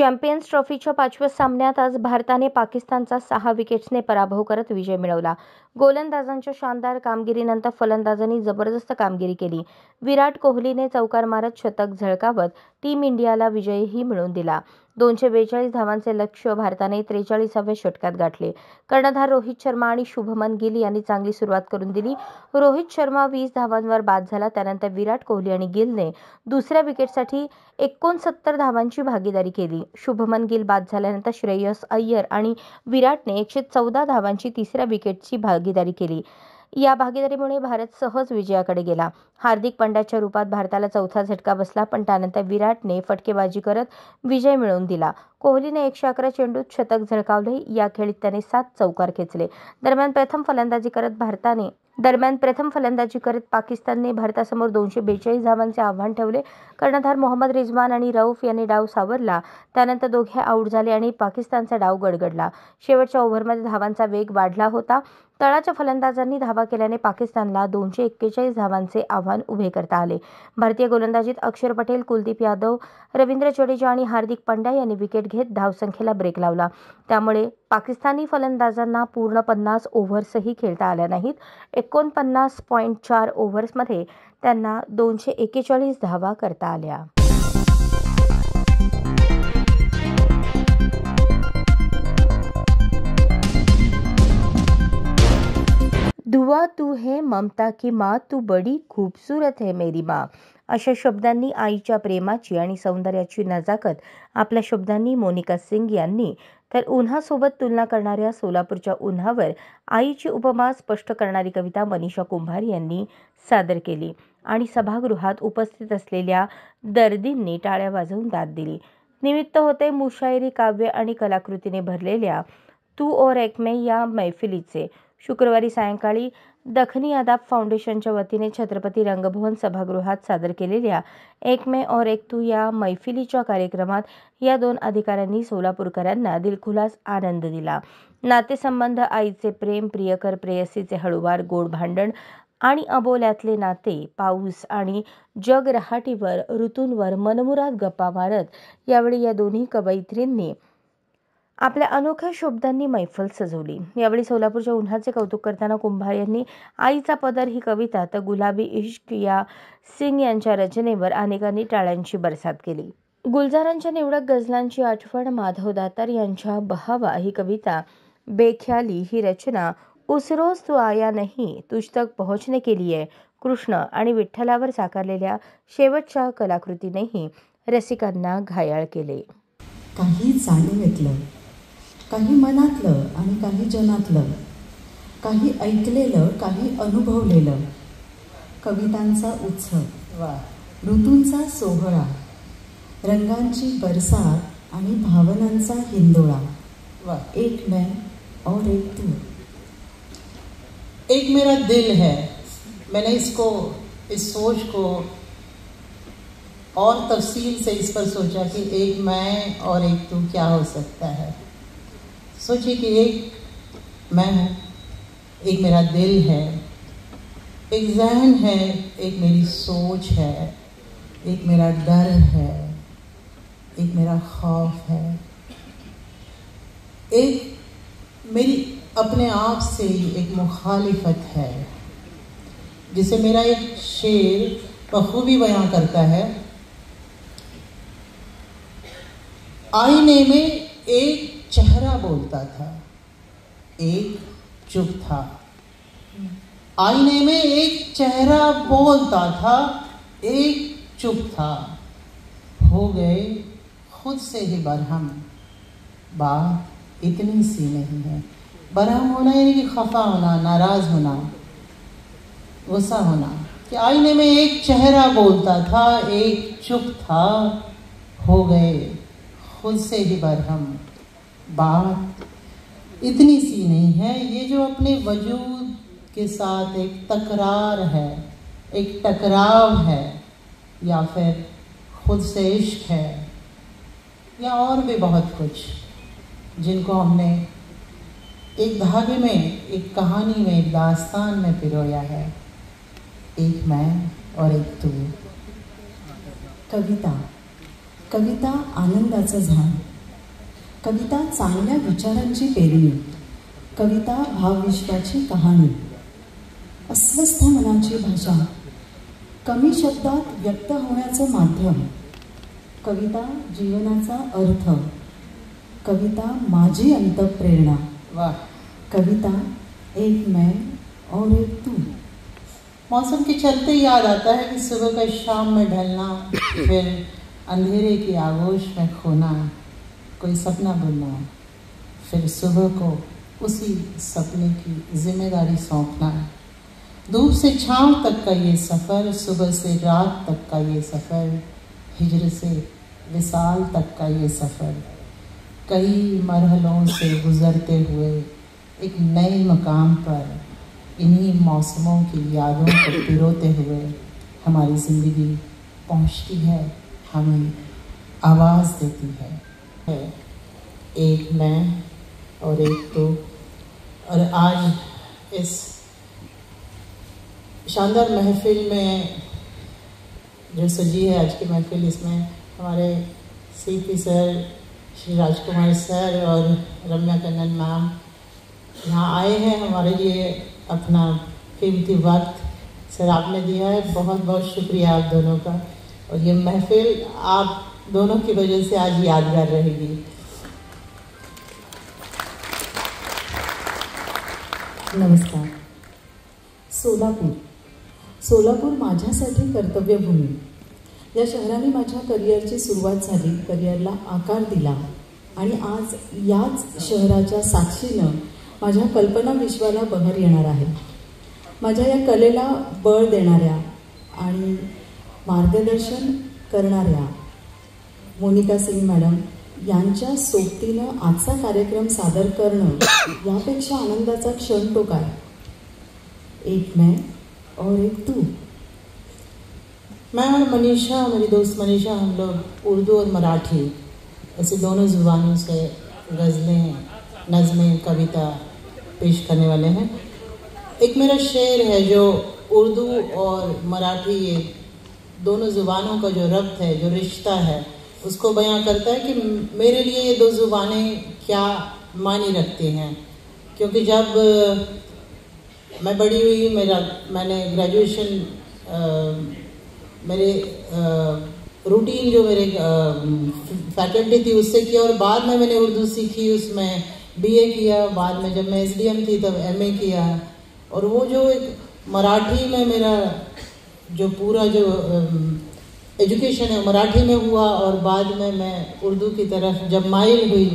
Champions ट्रॉफीच्या 5व्या सामन्यात आज भारताने पाकिस्तानचा 6 विकेट्सने पराभव करत विजय मिळवला. गोलंदाजांच्या शानदार कामगिरीनंतर फलंदाजांनी जबरदस्त कामगिरी केली. विराट कोहलीने चौकार मारत शतक झळकावत टीम इंडियाला विजयही मिळवून दिला. 242 धावांचे लक्ष्य भारताने 43व्या षटकात गाठले. कर्णधार रोहित शर्मा आणि शुभमन गिल यांनी चांगली सुरुवात करून दिली. रोहित शर्मा 20 धावांवर बाद झाला. त्यानंतर विराट कोहली आणि गिलने दुसऱ्या विकेटसाठी 69 धावांची भागीदारी केली. शुभमन गिल बाद झाल्यानंतर श्रेयस अय्यर आणि विराटने 114 धावांची तिसऱ्या विकेटची भागीदारी केली. या भागीदारीमुळे भारत सहज विजयाकडे गेला. हार्दिक पंड्याच्या रूपात भारताला चौथा झटका बसला, पण त्यानंतर विराटने फटकेबाजी करत विजय मिळवून दिला. कोहलीने 111 चेंडूत शतक झळकावले. या खेळीत त्याने 7 चौकार खेचले. दरम्यान प्रथम फलंदाजी करत पाकिस्तानने भारतासमोर 242 धावांचे आव्हान ठेवले. कर्णधार मोहम्मद रिजवान आणि रऊफ यांनी डाव सावरला. त्यानंतर दोघे आऊट झाले आणि पाकिस्तानचा डाव गडगडला. शेवटच्या ओव्हरमध्ये धावांचा वेग वाढला होता. तळाच्या फलंदाजांनी धावा केल्याने पाकिस्तानला 241 धावांचे आव्हान उभे करता आले. भारतीय गोलंदाजीत अक्षर पटेल, कुलदीप यादव, रवींद्र जडेजा आणि हार्दिक पंड्या यांनी विकेट घेत धावसंख्येला ब्रेक लावला. त्यामुळे पाकिस्तानी फलंदाजांना पूर्ण 50 ओव्हर्सही खेळता आल्या नाहीत. 49.4 ओव्हर्समध्ये त्यांना 241 धावा करता आल्या. दुआ तू है ममता की माँ, तू बडी खूबसूरत है मेरी माँ. अशा शब्दांनी आईच्या प्रेमाची आणि सौंदर्याची नजाकत आपल्या शब्दांनी मोनिका सिंग यांनी, तर उन्हासोबत तुलना करणाऱ्या सोलापूरच्या उन्हावर आईची उपमा स्पष्ट करणारी कविता मनीषा कुंभार यांनी सादर केली आणि सभागृहात उपस्थित असलेल्या दर्दींनी टाळ्या वाजवून दाद दिली. निमित्त होते मुशायरी, काव्य आणि कलाकृतीने भरलेल्या तू और एक मैं या मैफिलीचे. शुक्रवारी सायंकाळी दखनी अदाब फाउंडेशनच्या वतीने छत्रपती रंगभवन सभागृहात सादर केलेल्या एक मैं और एक तू या मैफिलीच्या कार्यक्रमात या 2 अधिकाऱ्यांनी सोलापूरकरांना दिलखुलास आनंद दिला. नातेसंबंध, आईचे प्रेम, प्रियकर प्रेयसीचे हळूवार गोड भांडण आणि अबोल्यातले नाते, पाऊस आणि जग रहाटीवर, ऋतूंवर मनमुराद गप्पा मारत यावेळी या दोन्ही कवयित्रींनी आपल्या अनोख्या शब्दांनी मैफल सजवली. यावेळी सोलापूरच्या उन्हाचे कौतुक करताना कुंभार यांनी आईचा पदर ही कविता तर गुलाबी इश्क या सिंग यांच्या रचनेवर अनेकांनी टाळ्यांची बरसात केली. गुलजारांच्या निवडक गझलांची आठवण, माधव दातार यांच्या बहावा ही कविता, बेख्याली ही रचना, उस रोज तू आया नहीं, तुझ तक पहुंचने के लिए, कृष्ण आणि विठ्ठलावर साकारलेल्या शेवटच्या कलाकृतीनेही रसिकांना घायाळ केले. काही जाणीवेतलं, काही मनातलं आणि काही जनातलं, काही ऐकलेलं, काही अनुभवलेलं, कवितांचा उत्सव, ऋतूंचा सोहळा, रंगांची बरसात आणि भावनांचा हिंदोळा. एक मैं और एक तू. एक मेरा दिल है. मैंने इस सोच को और तफसील से इस पर सोचा कि एक मैं और एक तू क्या हो सकता है. सोचिए कि एक मैं हूँ, एक मेरा दिल है, एक जहन है, एक मेरी सोच है, एक मेरा डर है, एक मेरा खौफ है, एक मेरी अपने आप से एक मुखालिफत है, जिसे मेरा एक शेर बखूबी बयां करता है. आईने में एक चेहरा बोलता था, एक चुप था. आईने में एक चेहरा बोलता था, एक चुप था. हो गए खुद से ही बरहम, बात इतनी सी नहीं है. बरहम होना यानी कि खफा होना, नाराज होना, गुस्सा होना. कि आईने में एक चेहरा बोलता था, एक चुप था. हो गए खुद से ही बरहम, बात इतनी सी नहीं है. ये जो अपने वजूद के साथ एक तकरार है, एक टकराव है, या फिर खुद से इश्क है, या और भी बहुत कुछ जिनको हमने एक धागे में, एक कहानी में, एक दास्तान में पिरोया है. एक मैं और एक तू. कविता, कविता आनंदाचं झाड. कविता चांगल्या विचारांची पेरणी, कविता भावविश्वाची कहाणी, अस्वस्थ मनाची भाषा, कमी शब्दात व्यक्त होण्याचं माध्यम, कविता जीवनाचा अर्थ, कविता माझी अंतःप्रेरणा, वाह। कविता एक मैं और एक तू। मौसम के चलते याद आता है कि सुबह का शाम में ढलना, फिर अंधेरे की आगोश में खोना, कोई सपना बुनना, फिर सुबह को उसी सपने की जिम्मेदारी सौंपना। धूप से छांव तक का ये सफ़र, सुबह से रात तक का ये सफ़र, हिजर से विसाल तक का ये सफ़र, कई मरहलों से गुज़रते हुए एक नए मकाम पर इन्हीं मौसमों की यादों को पिरोते हुए हमारी ज़िंदगी पहुंचती है, हमें आवाज़ देती है। एक मैं और एक तू। और आज इस शानदार महफिल में जो सजी है आज की महफिल, इसमें हमारे CP sir, Shri Rajkumar sir और रम्या कन्नन मैम यहाँ आए हैं हमारे लिए अपना कीमती वक्त सर आपने दिया है। बहुत बहुत शुक्रिया आप दोनों का। और ये महफिल आप दोनों की वजह से आज यादगार रहेगी। नमस्कार। सोलापूर माझ्यासाठी कर्तव्यभूमी। या शहराने माझ्या करिअरची सुरुवात झाली, करिअरला आकार दिला आणि आज याच शहराच्या साक्षीनं माझ्या कल्पना विश्वाला बहर येणार आहे। माझ्या या कलेला बळ देणाऱ्या आणि मार्गदर्शन करणाऱ्या मोनिका सिंग मॅडम यांच्या सोबतीनं आजचा कार्यक्रम सादर करणं यापेक्षा आनंदाचा क्षण तो काय। एक मैं और एक तू। मैं और मनीषा, मेरी दोस्त मनीषा, हम लोग उर्दू और मराठी ऐसे दोनों ज़ुबानों से गज़लें, नज़में, कविता पेश करने वाले हैं। एक मेरा शेर है जो उर्दू और मराठी ये दोनों ज़ुबानों का जो रब्त है, जो रिश्ता है, उसको बयां करता है कि मेरे लिए ये दो ज़ुबानें क्या मानी रखती हैं। क्योंकि जब मैं बड़ी हुई, मैंने ग्रेजुएशन मेरे रूटीन जो मेरे फैकल्टी थी उससे किया और बाद में मैंने उर्दू सीखी, उसमें बीए किया, बाद में जब मैं एसडीएम थी तब एमए किया। और वो जो एक मराठी में मेरा जो पूरा जो एजुकेशन है मराठी में हुआ और बाद में मैं उर्दू की तरफ जब माइल हुई।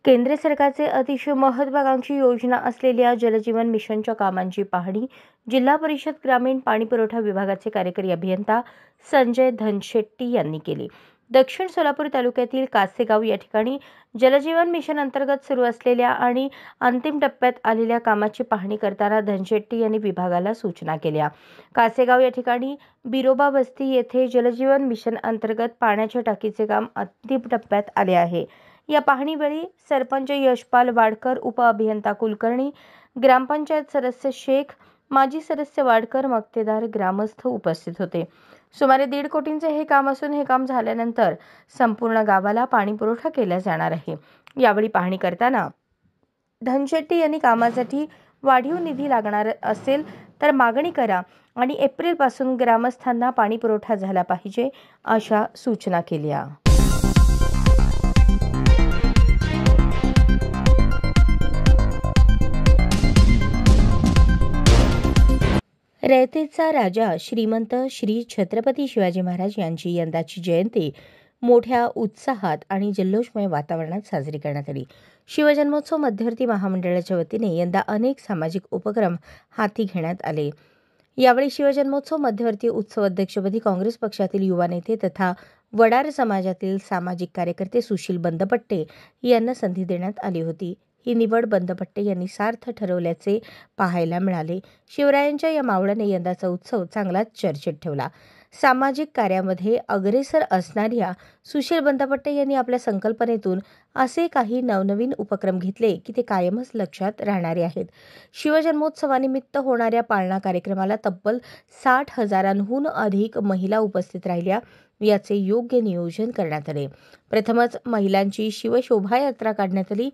केंद्र सरकारचे अतिशय महत्त्वाकांक्षी योजना असलेल्या जलजीवन मिशनच्या कामांची पाहणी जिल्हा परिषद ग्रामीण पाणीपुरवठा विभागाचे कार्यकारी अभियंता संजय धनशेट्टी यांनी केली। दक्षिण सोलापूर तालुक्यातील कासेगाव या ठिकाणी जलजीवन मिशन अंतर्गत सुरू असलेल्या आणि अंतिम टप्प्यात आलेल्या कामाची पाहणी करताना धनशेट्टी यांनी विभागाला सूचना केल्या। कासेगाव या ठिकाणी बिरोबा वस्ती येथे जलजीवन मिशन अंतर्गत पाण्याच्या टाकीचे काम अंतिम टप्प्यात आले आहे। या पाहणीवेळी सरपंच यशपाल वाडकर, उपअभियंता कुलकर्णी, ग्रामपंचायत सदस्य शेख, माजी सदस्य वाडकर, मक्तेदार, ग्रामस्थ उपस्थित होते। सुमारे 1.5 कोटींचे हे काम असून हे काम झाल्यानंतर संपूर्ण गावाला पाणी पुरवठा केला जाणार आहे। यावेळी पाहणी करताना धनशेट्टी यांनी कामासाठी वाढीव निधी लागणार असेल तर मागणी करा आणि एप्रिलपासून ग्रामस्थांना पाणी पुरवठा झाला पाहिजे अशा सूचना केल्या। रयतेचा राजा श्रीमंत श्री छत्रपती शिवाजी महाराज यांची यंदाची जयंती मोठ्या उत्साहात आणि जल्लोषमय वातावरणात साजरी करण्यात आली। शिवजन्मोत्सव मध्यवर्ती महामंडळाच्या वतीने यंदा अनेक सामाजिक उपक्रम हाती घेण्यात आले। यावेळी शिवजन्मोत्सव मध्यवर्ती उत्सव अध्यक्षपदी काँग्रेस पक्षातील युवा नेते तथा वडार समाजातील सामाजिक कार्यकर्ते सुशील बंदपट्टे यांना संधी देण्यात आली होती। ही निवड बंदपट्टे यांनी सार्थ ठरवल्याचे पाहायला मिळाले। शिवरायांच्या या मावळ्याने यंदाचा उत्सव चांगलाच चर्चेत ठेवला। सामाजिक कार्यामध्ये अग्रेसर असणाऱ्या सुशील बंदापट्टे यांनी आपल्या संकल्पनेतून असे काही नवनवीन उपक्रम घेतले की ते कायमच लक्षात राहणारे आहेत. शिवजन्मोत्सवानिमित्त होणाऱ्या पाळणा कार्यक्रमाला तब्बल 60,000हून अधिक महिला उपस्थित राहिल्या. याचे योग्य नियोजन करण्यात आले. प्रथमच महिलांची शिवशोभायात्रा काढण्यात आली.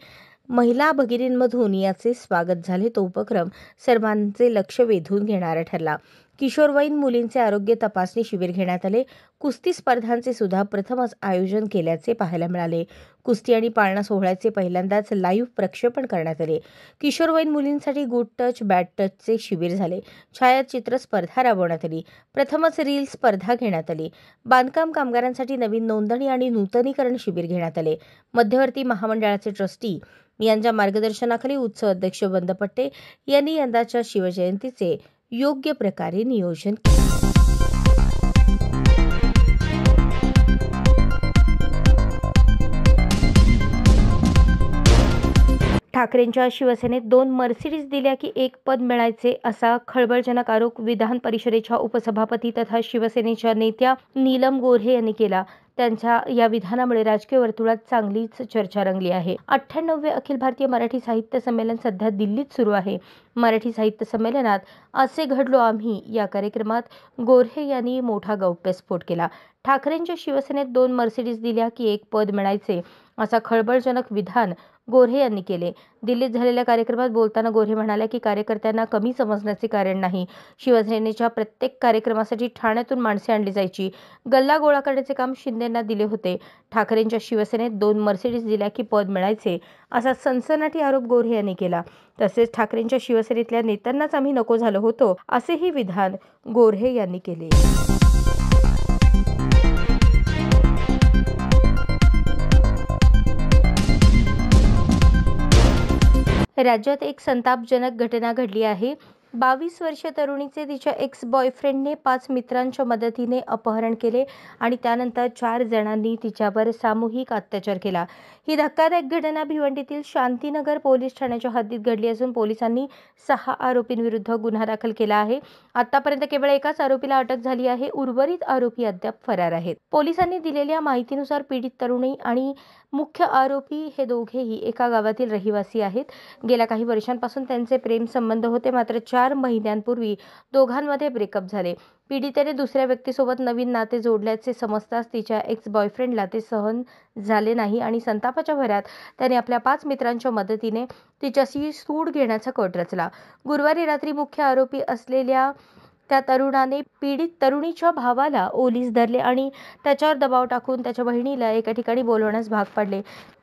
महिला भगिनींमधून याचे स्वागत झाले. तो उपक्रम सर्वांचे लक्ष वेधून घेणारा ठरला. किशोरवयीन मुलींचे आरोग्य तपासणी शिबिर घेण्यात आले. कुस्ती स्पर्धांचे सुद्धा प्रथमच आयोजन केल्याचे पाहायला मिळाले. कुस्ती आणि पाळणा सोहळ्याचे पहिल्यांदाच लाईव्ह प्रक्षेपण करण्यात आले. किशोरवयीन मुलींसाठी गुड टच बॅड टचचे शिबिर झाले. छायाचित्र स्पर्धा राबवण्यात आली. प्रथमच रील स्पर्धा घेण्यात आली. बांधकाम कामगारांसाठी नवीन नोंदणी आणि नूतनीकरण शिबिर घेण्यात आले. मध्यवर्ती महामंडळाचे ट्रस्टी यांच्या मार्गदर्शनाखाली उत्सव अध्यक्ष बंदापट्टे यांनी यंदाच्या शिवजयंतीचे योग्य प्रकारे नियोजन केले. ठाकरेंच्या शिवसेनेत 2 मर्सिडीज दिल्या की 1 पद मिळायचे असा खळबळजनक आरोप विधान परिषदेच्या उपसभापती तथा शिवसेनेच्या नेत्या नीलम गोऱ्हे यांनी केला. त्यांच्या या विधानामुळे राजकीय वर्तुळात चांगलीच चर्चा रंगली आहे. 98वे अखिल भारतीय मराठी साहित्य संमेलन सध्या दिल्लीत सुरू आहे. मराठी साहित्य संमेलनात असे घडलो आम्ही या कार्यक्रमात गोऱ्हे यांनी मोठा गौप्यस्फोट केला. ठाकरेंच्या शिवसेनेत 2 मर्सिडीज दिल्या की 1 पद मिळायचे असा खळबळजनक विधान गोऱ्हे यांनी केले. दिल्लीत झालेल्या कार्यक्रमात बोलताना गोऱ्हे म्हणाल्या की कार्यकर्त्यांना कमी समजण्याचे कारण नाही. शिवसेनेच्या प्रत्येक कार्यक्रमासाठी ठाण्यातून माणसे आणली जायची. गल्ला गोळा करण्याचे काम शिंदेंना दिले होते. ठाकरेंच्या शिवसेनेत 2 मर्सिडीज दिल्या की पद मिळायचे असा सनसनाटी आरोप गोऱ्हे यांनी केला. तसेच ठाकरेंच्या शिवसेनेतल्या नेत्यांनाच आम्ही नको झालो होतो असेही विधान गोऱ्हे यांनी केले. राज्यात एक संतापजनक घटना घडली आहे. 22 वर्षीय तरुणीचे तिच्या एक्स बॉयफ्रेंडने 5 मित्रांच्या मदतीने अपहरण केले आणि त्यानंतर 4 जणांनी तिच्यावर सामूहिक अत्याचार केला. ही धक्कादायक घटना भिवंडीतील शांतीनगर पोलीस ठाण्याच्या हद्दीत घडली असून पोलिसांनी 6 आरोपींविरुद्ध गुन्हा दाखल केला आहे. आतापर्यंत केवळ एकाच आरोपीला अटक झाली आहे. उर्वरित आरोपी अद्याप फरार आहेत. पोलिसांनी दिलेल्या माहितीनुसार पीडित तरुणी आणि मुख्य आरोपी हे दोघेही एका गावातील रहिवासी आहेत. गेल्या काही वर्षांपासून त्यांचे प्रेम संबंध होते. मात्र 4 महिन्यांपूर्वी दोघांमध्ये ब्रेकअप झाले. पीडितेने दुसऱ्या व्यक्तीसोबत नवीन नाते जोडल्याचे समजताच तिच्या एक्स बॉयफ्रेंडला ते सहन झाले नाही आणि संतापाच्या भरात त्याने आपल्या 5 मित्रांच्या मदतीने तिच्याशी सूड घेण्याचा कट रचला. गुरुवारी रात्री मुख्य आरोपी असलेल्या त्या तरुणाने पीडित तरुणीच्या भावाला ओलीस धरले आणि त्याच्यावर दबाव टाकून त्याच्या बहिणीला एका ठिकाणी बोलवण्यास भाग पाडले.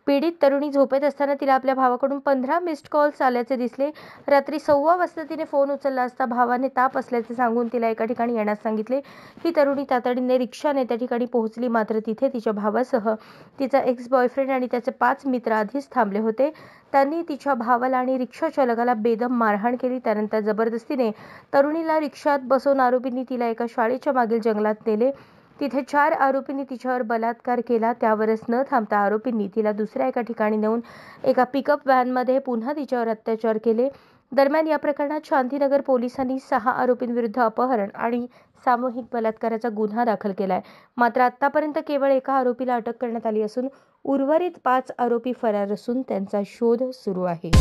पीडित तरुणी झोपेत असताना तिला आपल्या भावाकडून 15 मिस्ड कॉल्स आल्याचे दिसले. रात्री 1:15 वाजता तिने फोन उचलला असता भावाने ताप असल्याचे सांगून तिला एका ठिकाणी येण्यास सांगितले. ही तरुणी तातडीने रिक्षाने त्या ठिकाणी पोहोचली. मात्र तिथे तिच्या भावासह तिचा एक्स बॉयफ्रेंड आणि त्याचे 5 मित्र आधीच थांबले होते. त्यांनी तिच्या भावाला आणि रिक्षा चालकाला बेदम मारहाण केली. त्यानंतर जबरदस्तीने तरुणीला रिक्षात बसवून आरोपींनी तिला एका शाळेच्या मागील जंगलात नेले. तिथे 4 आरोपींनी तिच्यावर बलात्कार केला. त्यावरच न थांबता आरोपींनी तिला दुसऱ्या एका ठिकाणी नेऊन एका पिकअप व्हॅनमध्ये पुन्हा तिच्यावर अत्याचार केले. दरम्यान या प्रकरणात शांतीनगर पोलिसांनी 6 आरोपींविरुद्ध अपहरण आणि सामूहिक बलात्काराचा गुन्हा दाखल केलाय. मात्र आतापर्यंत केवळ एका आरोपीला अटक करण्यात आली असून उर्वरित 5 आरोपी फरार असून त्यांचा शोध सुरू आहे.